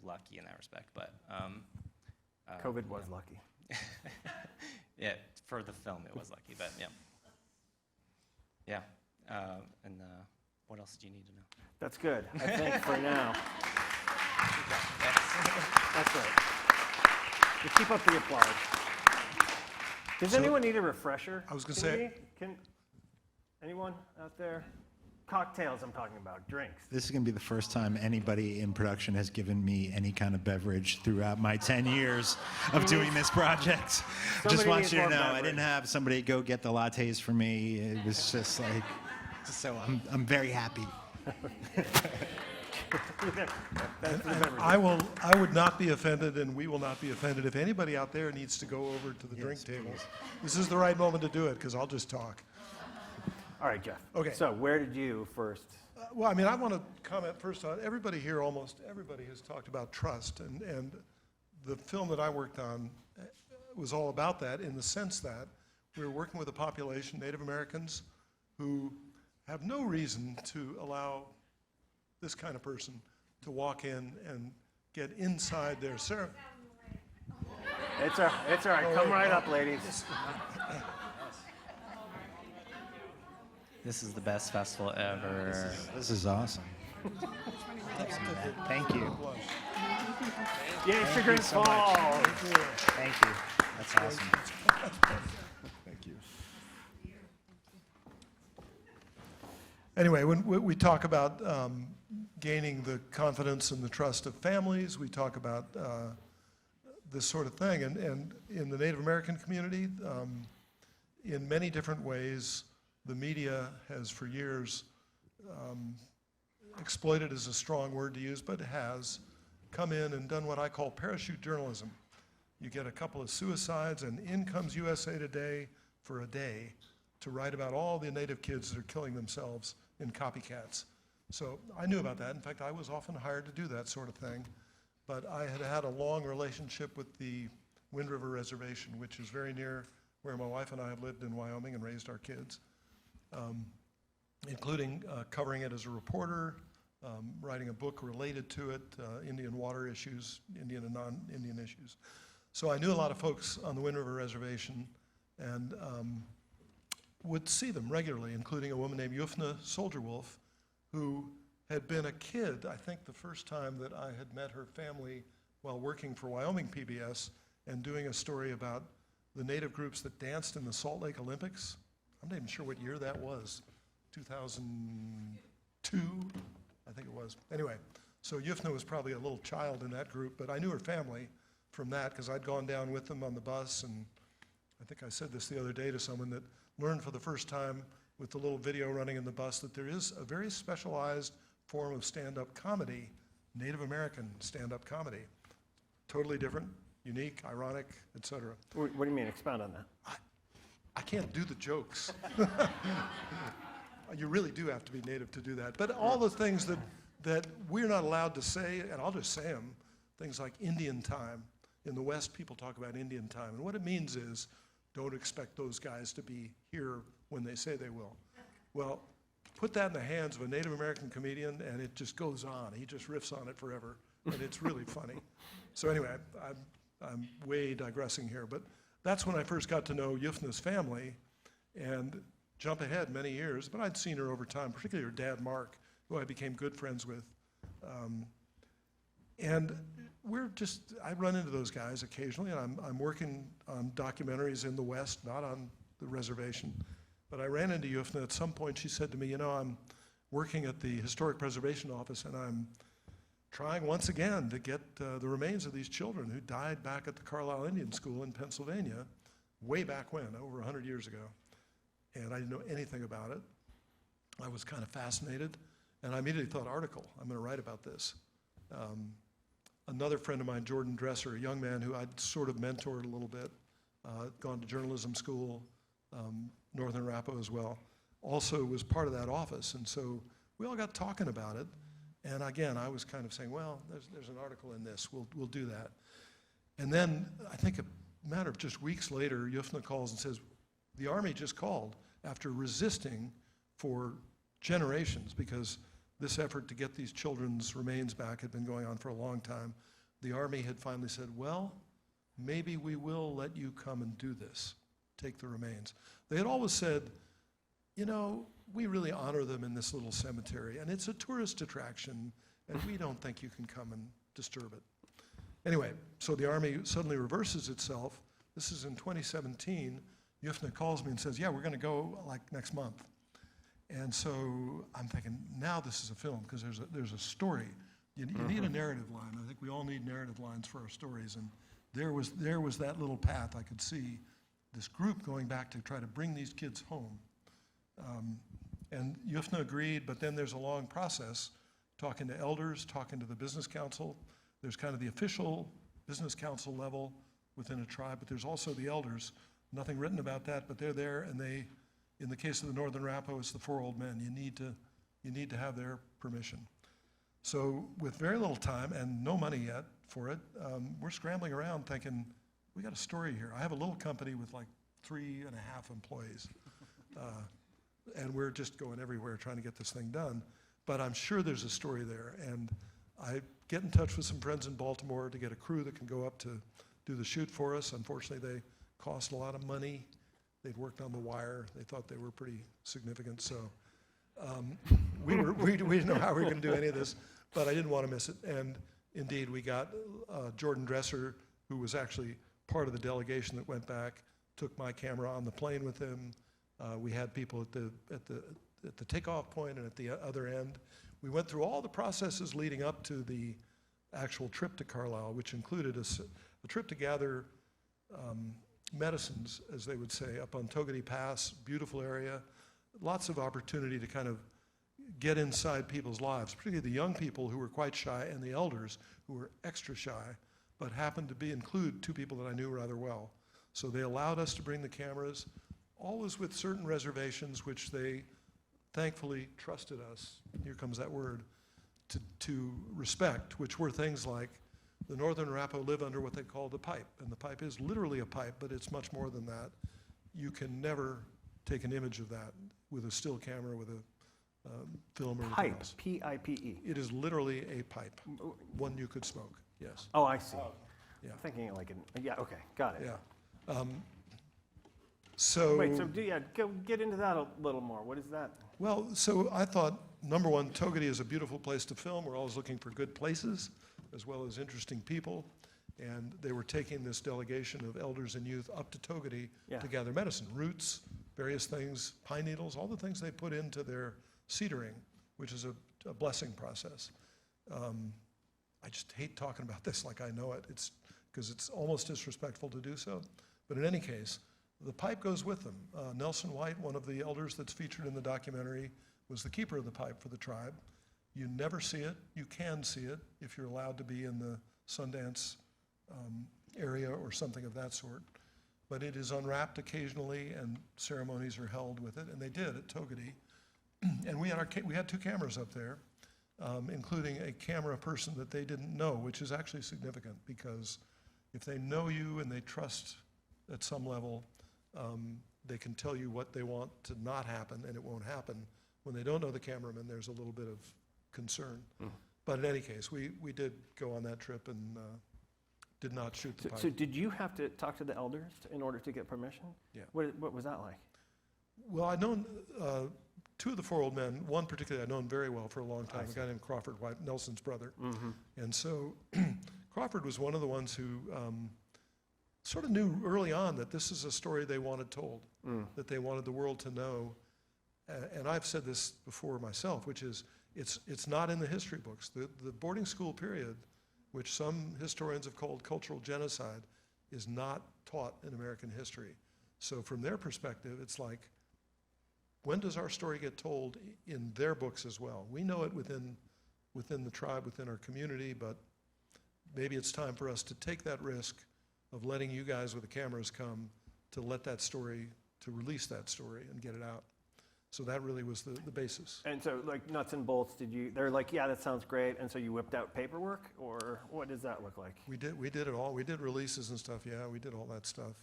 lucky in that respect. But COVID was lucky. Yeah, for the film it was lucky, but yeah. And what else do you need to know? That's good, I think, for now. That's right. You keep up the applause. Does anyone need a refresher? I was gonna say- Can anyone out there? Cocktails, I'm talking about, drinks. This is going to be the first time anybody in production has given me any kind of beverage throughout my 10 years of doing this project. Just Somebody want needs you to more know, I beverage. didn't have somebody go get the lattes for me. It was just like, so I'm very happy. I would not be offended, and we will not be offended if anybody out there needs to go over to the drink tables. This is the right moment to do it, because I'll just talk. All right, Geoff. Okay. So where did you first? Well, I mean, I want to comment first on, everybody here, almost everybody has talked about trust, and the film that I worked on was all about that, in the sense that we were working with a population, Native Americans, who have no reason to allow this kind of person to walk in and get inside their ceremony. It's all right. Come right up, ladies. This is the best festival ever. This is awesome. Thank you. Yay, Sugar and Falls. Thank you. That's awesome. Thank you. Anyway, when we talk about gaining the confidence and the trust of families, we talk about this sort of thing. And in the Native American community, in many different ways, the media has for years, exploited is a strong word to use, but it has come in and done what I call parachute journalism. You get a couple of suicides, and in comes USA Today for a day to write about all the Native kids that are killing themselves in copycats. So I knew about that. In fact, I was often hired to do that sort of thing. But I had had a long relationship with the Wind River Reservation, which is very near where my wife and I have lived in Wyoming and raised our kids, including covering it as a reporter, writing a book related to it, Indian water issues, Indian and non-Indian issues. So I knew a lot of folks on the Wind River Reservation and would see them regularly, including a woman named Yufna Soldier Wolf, who had been a kid, I think the first time that I had met her family while working for Wyoming PBS and doing a story about the Native groups that danced in the Salt Lake Olympics. I'm not even sure what year that was, 2002, I think it was. Anyway, so Yufna was probably a little child in that group, but I knew her family from that because I'd gone down with them on the bus, and I think I said this the other day to someone that learned for the first time with the little video running in the bus that there is a very specialized form of stand-up comedy, Native American stand-up comedy. Totally different, unique, ironic, etc. What do you mean? Expound on that. I can't do the jokes. You really do have to be Native to do that. But all the things that we're not allowed to say, and I'll just say them, things like Indian time. In the West, people talk about Indian time. And what it means is, don't expect those guys to be here when they say they will. Well, put that in the hands of a Native American comedian, and it just goes on. He just riffs on it forever, and it's really funny. So anyway, I'm way digressing here, but that's when I first got to know Yufna's family, and jump ahead many years, but I'd seen her over time, particularly her dad, Mark, who I became good friends with. And I run into those guys occasionally, and I'm working on documentaries in the West, not on the reservation. But I ran into Yufna at some point. She said to me, I'm working at the Historic Preservation Office, and I'm trying once again to get the remains of these children who died back at the Carlisle Indian School in Pennsylvania, way back when, over 100 years ago. And I didn't know anything about it. I was kind of fascinated, and I immediately thought, article, I'm going to write about this. Another friend of mine, Jordan Dresser, a young man who I'd sort of mentored a little bit, gone to journalism school, Northern Arapahoe as well, also was part of that office. And so we all got talking about it. And again, I was kind of saying, well, there's an article in this, we'll do that. And then I think a matter of just weeks later, Yufna calls and says, the Army just called after resisting for generations, because this effort to get these children's remains back had been going on for a long time. The Army had finally said, well, maybe we will let you come and do this, take the remains. They had always said, we really honor them in this little cemetery, and it's a tourist attraction, and we don't think you can come and disturb it. Anyway, so the Army suddenly reverses itself. This is in 2017. Yufna calls me and says, yeah, we're going to go like next month. And so I'm thinking, now this is a film, because there's a story. You need a narrative line. I think we all need narrative lines for our stories. And there was that little path I could see, this group going back to try to bring these kids home. And Yufna agreed, but then there's a long process, talking to elders, talking to the business council. There's kind of the official business council level within a tribe, but there's also the elders. Nothing written about that, but they're there, and they, in the case of the Northern Arapahoe, it's the 4 old men. You need to have their permission. So with very little time and no money yet for it, we're scrambling around thinking, we got a story here. I have a little company with like 3.5 employees. And we're just going everywhere trying to get this thing done. But I'm sure there's a story there. And I get in touch with some friends in Baltimore to get a crew that can go up to do the shoot for us. Unfortunately, they cost a lot of money. They'd worked on The Wire. They thought they were pretty significant. So we didn't know how we were going to do any of this, but I didn't want to miss it. And indeed, we got Jordan Dresser, who was actually part of the delegation that went back, took my camera on the plane with him. We had people at the takeoff point and at the other end. We went through all the processes leading up to the actual trip to Carlisle, which included a trip to gather medicines, as they would say, up on Togety Pass, beautiful area. Lots of opportunity to kind of get inside people's lives, particularly the young people who were quite shy and the elders who were extra shy, but happened to include two people that I knew rather well. So they allowed us to bring the cameras, always with certain reservations, which they thankfully trusted us, here comes that word, to respect, which were things like the Northern Arapaho live under what they call the pipe. And the pipe is literally a pipe, but it's much more than that. You can never take an image of that with a still camera, with a film or anything Pipe, else. P-I-P-E. It is literally a pipe, one you could smoke, yes. Oh, I see. Yeah. I'm thinking like yeah, okay, got it. Yeah. So, Wait, so go get into that a little more. What is that? well, so I thought, number one, Togadi is a beautiful place to film. We're always looking for good places, as well as interesting people. And they were taking this delegation of elders and youth up to Togadi Yeah. to gather medicine, roots, various things, pine needles, all the things they put into their cedering, which is a blessing process. I just hate talking about this like I know it. It's because it's almost disrespectful to do so. But in any case, the pipe goes with them. Nelson White, one of the elders that's featured in the documentary, was the keeper of the pipe for the tribe. You never see it. You can see it if you're allowed to be in the Sundance area or something of that sort. But it is unwrapped occasionally, and ceremonies are held with it, and they did at Togadi. And we had two cameras up there, including a camera person that they didn't know, which is actually significant, because if they know you and they trust at some level, they can tell you what they want to not happen, and it won't happen. When they don't know the cameraman, there's a little bit of concern. But in any case, we did go on that trip and did not shoot the pipe. So did you have to talk to the elders in order to get permission? Yeah. What was that like? Well, I'd known two of the four old men, one particularly I'd known very well for a long time, a guy named Crawford White, Nelson's brother. And so Crawford was one of the ones who sort of knew early on that this is a story they wanted told, that they wanted the world to know. And I've said this before myself, which is it's not in the history books. The boarding school period, which some historians have called cultural genocide, is not taught in American history. So from their perspective, it's like, when does our story get told in their books as well? We know it within the tribe, within our community, but maybe it's time for us to take that risk of letting you guys with the cameras come to let that story, to release that story and get it out. So that really was the basis. And so, like, nuts and bolts, they're like, yeah, that sounds great, and so you whipped out paperwork, or what does that look like? We did it all. We did releases and stuff, yeah, we did all that stuff.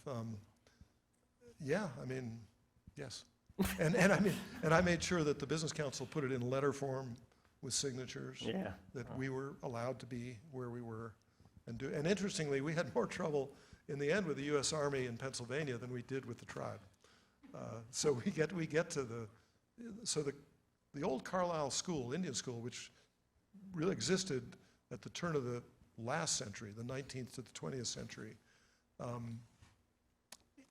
Yeah, I mean, yes. And I made sure that the business council put it in letter form with signatures. Yeah. That we were allowed to be where we were and interestingly, we had more trouble in the end with the U.S. Army in Pennsylvania than we did with the tribe. So we get to the old Carlisle school, Indian school, which really existed at the turn of the last century, the 19th to the 20th century,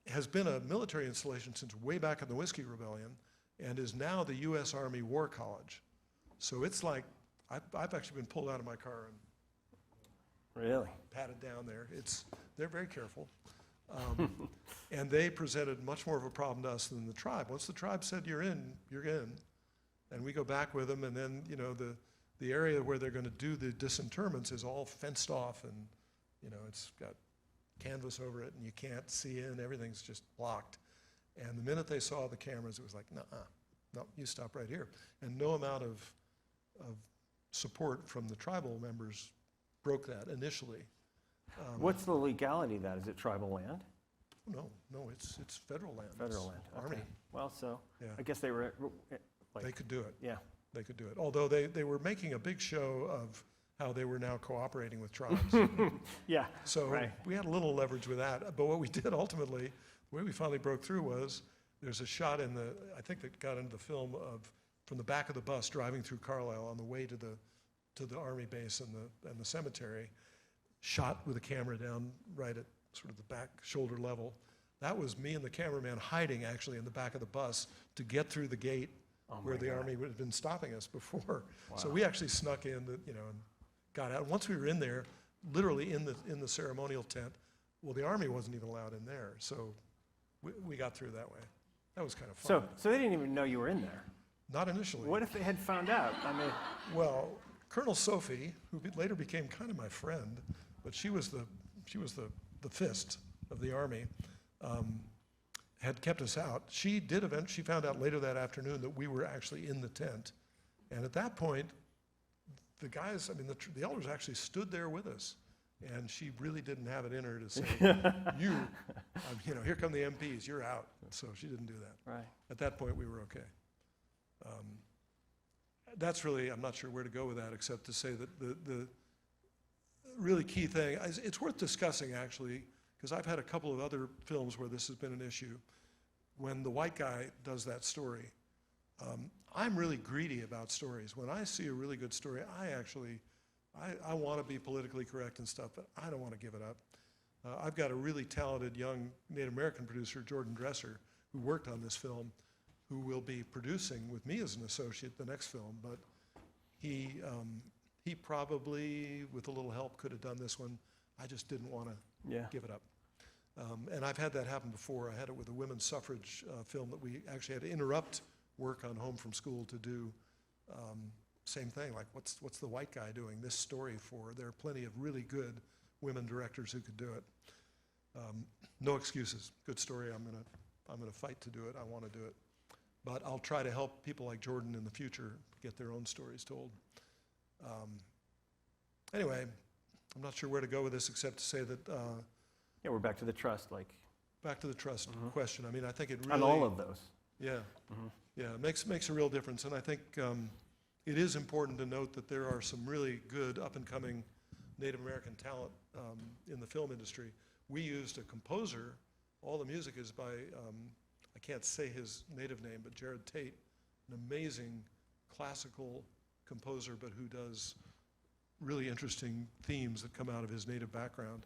has been a military installation since way back in the Whiskey Rebellion, and is now the U.S. Army War College. So it's like, I've actually been pulled out of my car and Really? patted down there. They're very careful. And they presented much more of a problem to us than the tribe. Once the tribe said, you're in, you're in. And we go back with them, and then, you know, the area where they're going to do the disinterments is all fenced off, and, you know, it's got canvas over it, and you can't see in, everything's just blocked. And the minute they saw the cameras, it was like, no, you stop right here. And no amount of support from the tribal members broke that initially. What's the legality of that? Is it tribal land? No, it's federal land. Federal It's land. Army. Okay. Well, so Yeah. I guess they were like, They could do it. yeah. They could do it. Although they were making a big show of how they were now cooperating with tribes. Yeah. So Right. we had a little leverage with that. But what we did ultimately, the way we finally broke through was there's a shot I think that got into the film from the back of the bus driving through Carlisle on the way to the Army base and the cemetery, shot with a camera down right at sort of the back shoulder level. That was me and the cameraman hiding actually in the back of the bus to get through the gate where the Army would have been stopping us before. Wow. So we actually snuck in, and got out. Once we were in there, literally in the ceremonial tent, well, the Army wasn't even allowed in there. So we got through that way. That was kind of fun. So they didn't even know you were in there. Not initially. What if they had found out? I mean, Well, Colonel Sophie, who later became kind of my friend, but she was the fist of the Army, had kept us out. She found out later that afternoon that we were actually in the tent. And at that point, the guys, I mean, the elders actually stood there with us. And she really didn't have it in her to say, here come the MPs, you're out. So she didn't do that. right. At that point, we were okay. That's really, I'm not sure where to go with that, except to say that the really key thing, it's worth discussing actually, because I've had a couple of other films where this has been an issue. When the white guy does that story, I'm really greedy about stories. When I see a really good story, I want to be politically correct and stuff, but I don't want to give it up. I've got a really talented young Native American producer, Jordan Dresser, who worked on this film, who will be producing with me as an associate the next film, but he probably, with a little help, could have done this one. I just didn't want to give it up. And I've had that happen before. I had it with a women's suffrage film that we actually had to interrupt work on Home from School to do. Same thing, like what's the white guy doing this story for? There are plenty of really good women directors who could do it. No excuses. Good story. I'm gonna fight to do it. I want to do it. But I'll try to help people like Jordan in the future get their own stories told. Anyway, I'm not sure where to go with this except to say that Yeah, we're back to the trust, like, back to the trust question. I mean, I think it really on all of those. Yeah, yeah, it makes a real difference, and I think it is important to note that there are some really good up-and-coming Native American talent in the film industry. We used a composer. All the music is by I can't say his native name, but Jared Tate, an amazing classical composer, but who does really interesting themes that come out of his native background.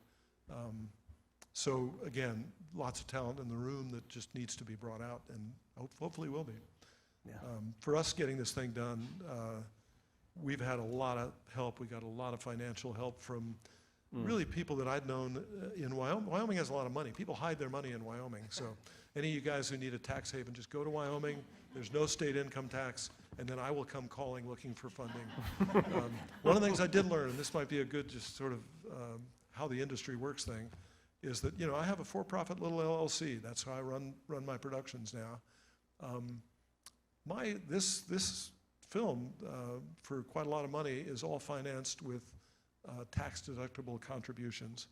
So again, lots of talent in the room that just needs to be brought out, and hopefully will be. Yeah. For us getting this thing done, we've had a lot of help. We got a lot of financial help from really people that I'd known in Wyoming. Wyoming has a lot of money. People hide their money in Wyoming. So any of you guys who need a tax haven, just go to Wyoming. There's no state income tax, and then I will come calling looking for funding. One of the things I did learn, and this might be a good just sort of how the industry works thing, is that I have a for-profit little LLC. That's how I run my productions now. This film, for quite a lot of money, is all financed with tax-deductible contributions,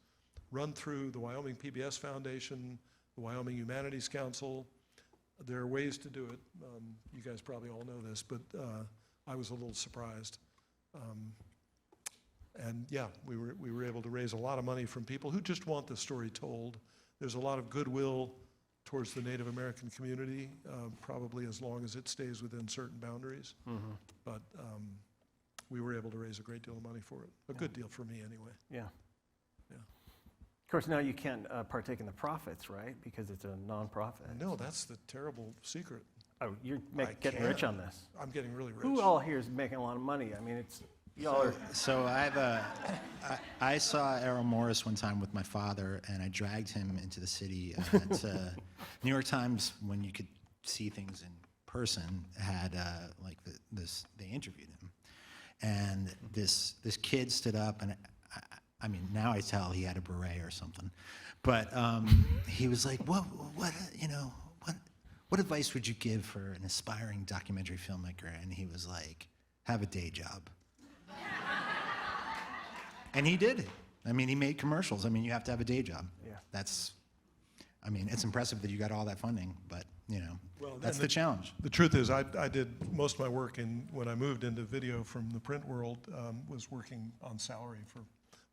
run through the Wyoming PBS Foundation, the Wyoming Humanities Council. There are ways to do it. You guys probably all know this, but I was a little surprised. And yeah, we were able to raise a lot of money from people who just want the story told. There's a lot of goodwill towards the Native American community, probably as long as it stays within certain boundaries. But we were able to raise a great deal of money for it. A good deal for me, anyway. Yeah. Yeah. Of course, now you can't partake in the profits, right? Because it's a nonprofit. No, that's the terrible secret. Oh, you're I getting can't. rich on this. I'm getting really rich. Who all here is making a lot of money? I mean, y'all are. So I saw Errol Morris one time with my father, and I dragged him into the city. New York Times, when you could see things in person, had they interviewed him, and this kid stood up, and I mean now I tell he had a beret or something, but he was like, what advice would you give for an aspiring documentary filmmaker? And he was like, have a day job. And he did. I mean, he made commercials. I mean, you have to have a day job. Yeah. It's impressive that you got all that funding, but, Well, that's the challenge. The truth is, I did most of my work when I moved into video from the print world, was working on salary for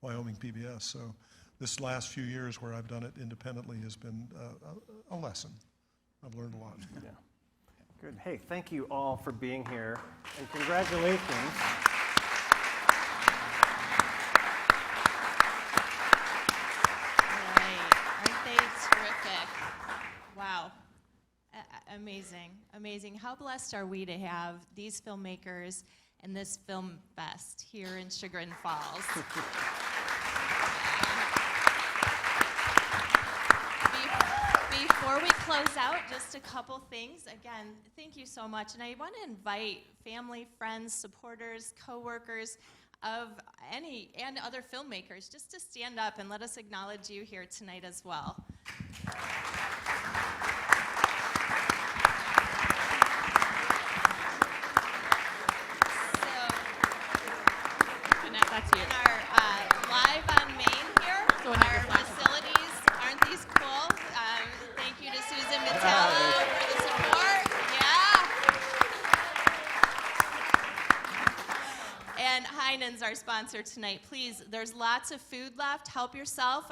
Wyoming PBS. So this last few years where I've done it independently has been a lesson. I've learned a lot. Yeah. Good. Hey, thank you all for being here, and congratulations. Aren't they terrific? Wow. Amazing, amazing. How blessed are we to have these filmmakers and this film fest here in Chagrin Falls? Before Before we close out, just a couple things. Again, thank you so much. And I want to invite family, friends, supporters, coworkers of any and other filmmakers just to stand up and let us acknowledge you here tonight as well. Annette, that's you. In our live on Main here, So Annette, our you're flashing. facilities, aren't these cool? Thank you to Susan Metello for the support. Yeah. And Heinen's our sponsor tonight. Please, there's lots of food left. Help yourself.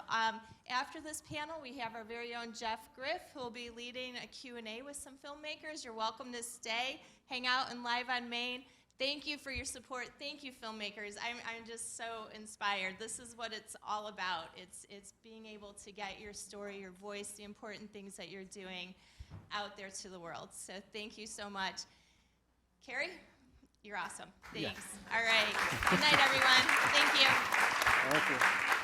After this panel, we have our very own Jeff Griff, who will be leading a Q&A with some filmmakers. You're welcome to stay, hang out, and live on Main. Thank you for your support. Thank you, filmmakers. I'm just so inspired. This is what it's all about. It's being able to get your story, your voice, the important things that you're doing out there to the world. So thank you so much. Kerri, you're awesome. Thanks. All right. Good night, everyone. Thank you. Thank you.